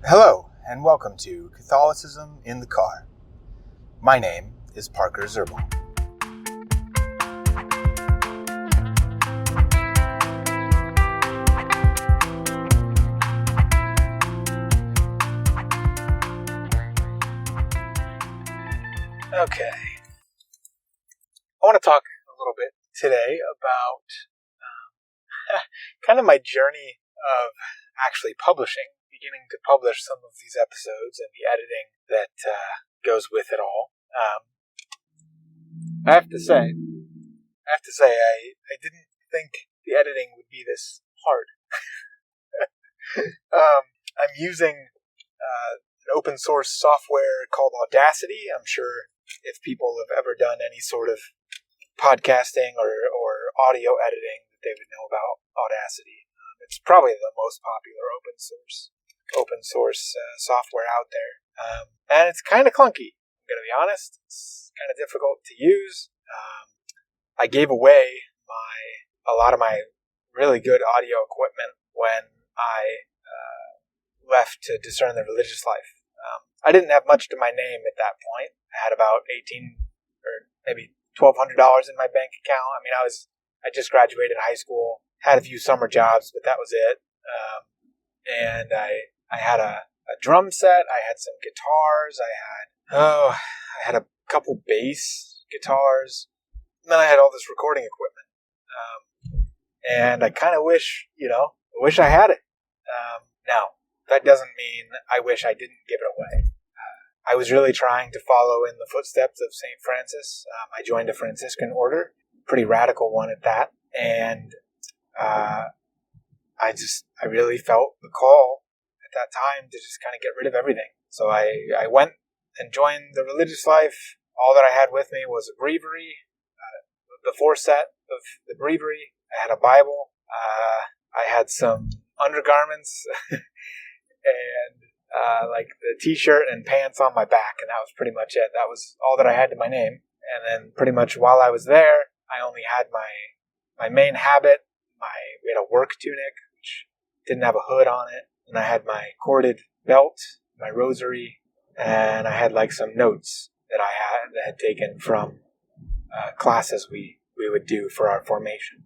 Hello, and welcome to Catholicism in the Car. My name is Parker Zerbal. Okay. I want to talk a little bit today about kind of my journey of actually beginning to publish some of these episodes and the editing that goes with it all. I have to say, I didn't think the editing would be this hard. I'm using an open source software called Audacity. I'm sure if people have ever done any sort of podcasting or audio editing, that they would know about Audacity. It's probably the most popular open source software out there, and it's kind of clunky. I'm gonna be honest; it's kind of difficult to use. I gave away a lot of my really good audio equipment when I left to discern the religious life. I didn't have much to my name at that point. I had about $1,800 or maybe $1,200 in my bank account. I mean, I just graduated high school, had a few summer jobs, but that was it. And I had a drum set. I had some guitars. I had a couple bass guitars. And then I had all this recording equipment. And I kind of wish I had it. Now, that doesn't mean I wish I didn't give it away. I was really trying to follow in the footsteps of St. Francis. I joined a Franciscan order, pretty radical one at that. And I really felt the call at that time to just kind of get rid of everything. So I went and joined the religious life. All that I had with me was a breviary, the foreset of the breviary. I had a Bible. I had some undergarments and like the t-shirt and pants on my back, and that was pretty much it. That was all that I had to my name. And then pretty much while I was there, I only had my main habit. We had a work tunic, which didn't have a hood on it. And I had my corded belt, my rosary, and I had like some notes that I had taken from classes we would do for our formation.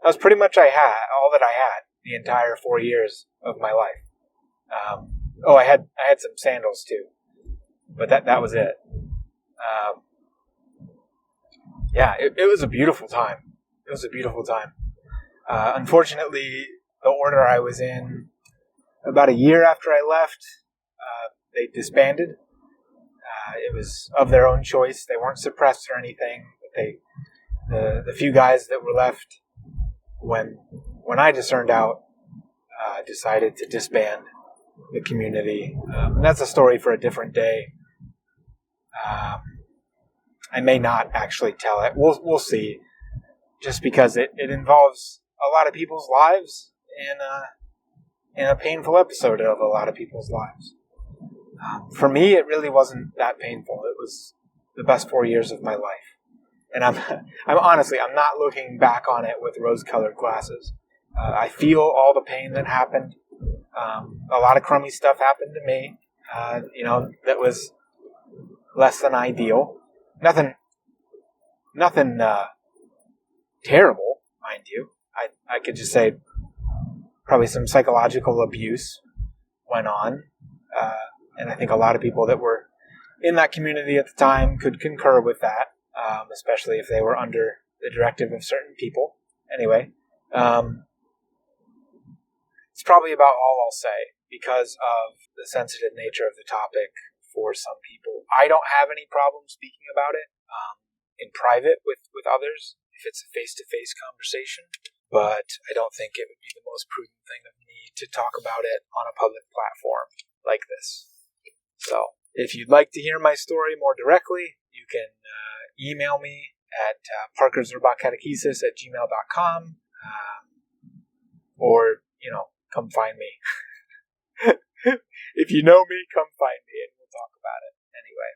That was pretty much all that I had the entire 4 years of my life. I had some sandals too, but that was it. It was a beautiful time. It was a beautiful time. Unfortunately, the order I was in, about a year after I left, they disbanded. It was of their own choice. They weren't suppressed or anything. But the few guys that were left when I discerned out decided to disband the community. And that's a story for a different day. I may not actually tell it. We'll see. Just because it involves a lot of people's lives in a painful episode of a lot of people's lives. For me, it really wasn't that painful. It was the best 4 years of my life. And I'm honestly, I'm not looking back on it with rose-colored glasses. I feel all the pain that happened. A lot of crummy stuff happened to me, that was less than ideal. Nothing terrible, mind you. I could just say probably some psychological abuse went on. And I think a lot of people that were in that community at the time could concur with that, especially if they were under the directive of certain people. Anyway, it's probably about all I'll say because of the sensitive nature of the topic for some people. I don't have any problem speaking about it in private with others if it's a face-to-face conversation, but I don't think it would be the most prudent thing of me to talk about it on a public platform like this. So, if you'd like to hear my story more directly, you can email me at parkerzerbachcatechesis@gmail.com, or, come find me. If you know me, come find me and we'll talk about it. Anyway,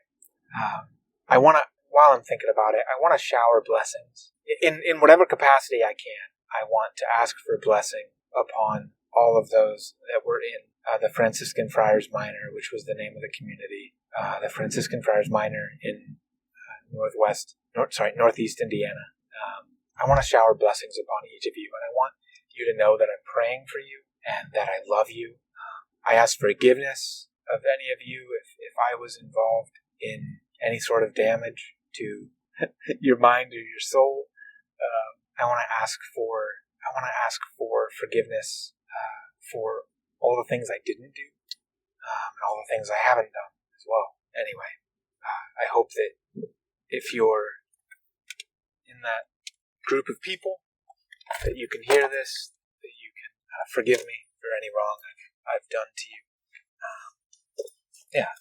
while I'm thinking about it, I want to shower blessings. In whatever capacity I can, I want to ask for blessing upon all of those that were in the Franciscan Friars Minor, which was the name of the community, the Franciscan Friars Minor in northeast Indiana. I want to shower blessings upon each of you, and I want you to know that I'm praying for you and that I love you. I ask forgiveness of any of you if I was involved in any sort of damage to your mind or your soul. I want to ask for forgiveness for all the things I didn't do and all the things I haven't done as well. Anyway, I hope that if you're in that group of people, that you can hear this, that you can forgive me for any wrong I've done to you. Yeah.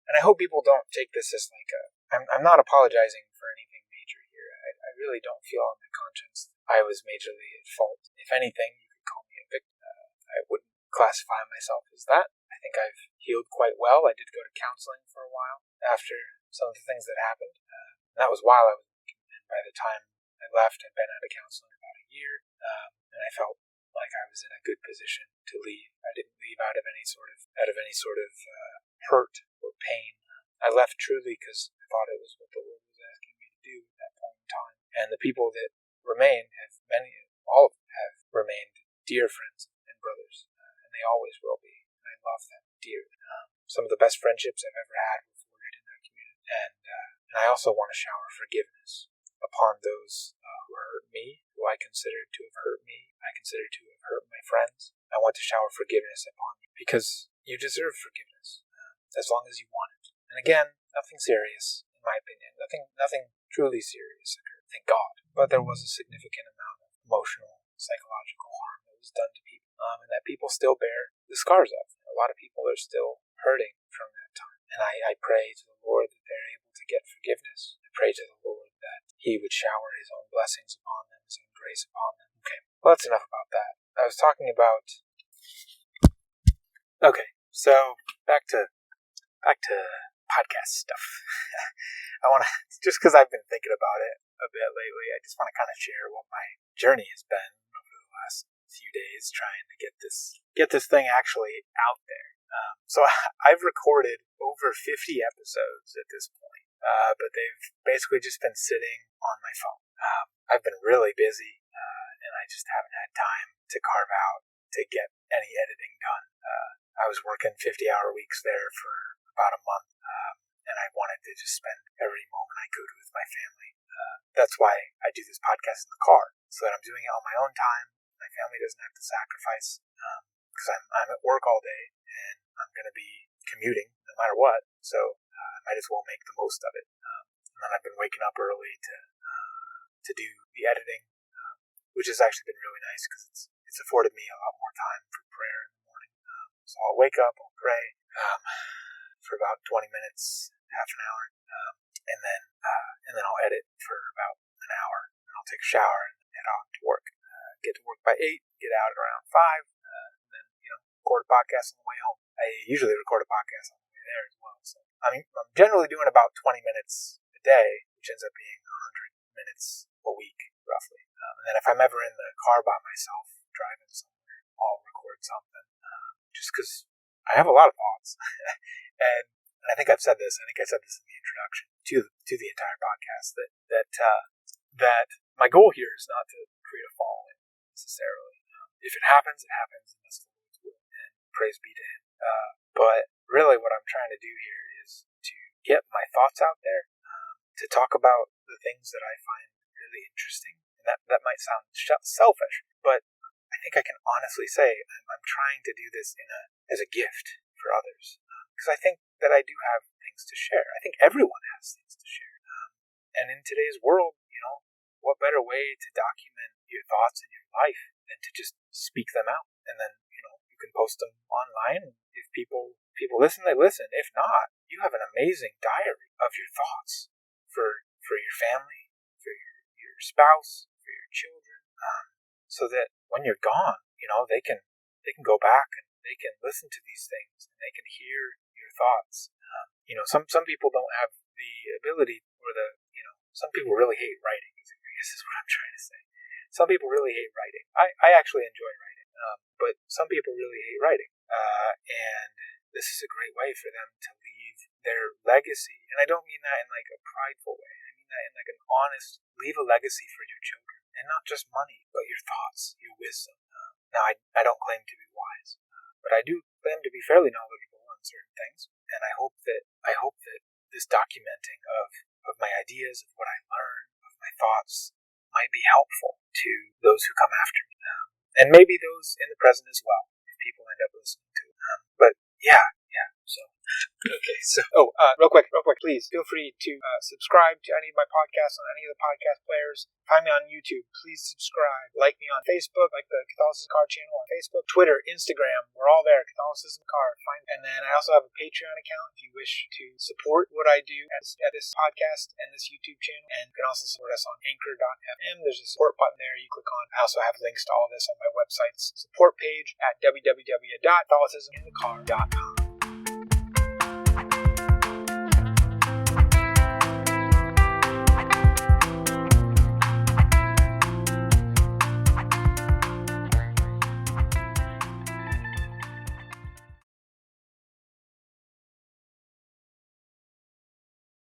And I hope people don't take this as like I'm not apologizing for anything major here. I really don't feel on my conscience I was majorly at fault. If anything, you could call me a victim. I wouldn't classify myself as that. I think I've healed quite well. I did go to counseling for a while after some of the things that happened. And that was while I was working. And by the time I left, I'd been out of counseling about a year. And I felt like I was in a good position to leave. I didn't leave out of any sort of hurt or pain. I left truly because I thought it was what the Lord was asking me to do at that point in time. And the people that remain all of them have remained dear friends and brothers, and they always will be. And I love them dearly. Some of the best friendships I've ever had were forged in that community. And I also want to shower forgiveness upon those who hurt me, who I consider to have hurt me. I consider to have hurt my friends. I want to shower forgiveness upon you because you deserve forgiveness as long as you want it. And again, nothing serious, in my opinion. Nothing truly serious occurred, thank God. But there was a significant amount of emotional, psychological harm that was done to people, and that people still bear the scars of. A lot of people are still hurting from that time. And I pray to the Lord that they're able to get forgiveness. I pray to the Lord that He would shower His own blessings upon them, His own grace upon them. Okay, well, that's enough about that. I was talking about... Okay, so back to podcast stuff. I want to, just because I've been thinking about it a bit lately, I just want to kind of share what my journey has been over the last few days trying to get this thing actually out there. So I've recorded over 50 episodes at this point, but they've basically just been sitting on my phone. I've been really busy, and I just haven't had time to carve out to get any editing done. I was working 50-hour weeks there for about a month, and I wanted to just spend every moment I could with my family. That's why I do this podcast in the car, so that I'm doing it on my own time. My family doesn't have to sacrifice, because I'm at work all day, and I'm going to be commuting no matter what, so I might as well make the most of it. And then I've been waking up early to do the editing, which has actually been really nice because it's afforded me a lot more time for prayer in the morning. So I'll wake up, I'll pray for about 20 minutes, half an hour, and then I'll edit for about an hour. And I'll take a shower and head on to work. Get to work by 8, get out at around 5, and then record a podcast on the way home. I usually record a podcast on the way there as well. So I'm generally doing about 20 minutes a day, which ends up being 100 minutes a week, roughly. And then if I'm ever in the car by myself, driving somewhere, I'll record something, just because I have a lot of thoughts. and I think I've said this. I think I said this in the introduction to the entire podcast that my goal here is not to create a following necessarily. If it happens, it happens, and that's the Lord's will. And praise be to Him. But really, what I'm trying to do here is to get my thoughts out there, to talk about the things that I find really interesting. And that might sound selfish, but I think I can honestly say I'm trying to do this as a gift for others, because I think that I do have things to share. I think everyone has things to share. And in today's world, what better way to document your thoughts in your life than to just speak them out? And then, you can post them online. If people listen, they listen. If not, you have an amazing diary of your thoughts for your family, for your spouse, for your children, so that when you're gone, they can go back and they can listen to these things and they can hear your thoughts. Some people don't have the ability or some people really hate writing. I guess is what I'm trying to say. Some people really hate writing. I actually enjoy writing, but some people really hate writing. this is a great way for them to leave their legacy. And I don't mean that in like a prideful way. I mean that in like an honest, leave a legacy for your children. And not just money, but your thoughts, your wisdom. Now, I don't claim to be wise, but I do claim to be fairly knowledgeable on certain things. And I hope that this documenting of my ideas, of what I learn, of my thoughts, might be helpful to those who come after me. And maybe those in the present as well, if people end up listening to it. But yeah, so. Okay, so, real quick, please feel free to subscribe to any of my podcasts on any of the podcast players. Find me on YouTube. Please subscribe. Like me on Facebook, like the Catholicism Car channel on Facebook, Twitter, Instagram. We're all there. Catholicism Car. And then I also have a Patreon account if you wish to support what I do at this podcast and this YouTube channel. And you can also support us on Anchor.fm. There's a support button there you click on. I also have links to all this on my website's support page at www.catholicisminthecar.com.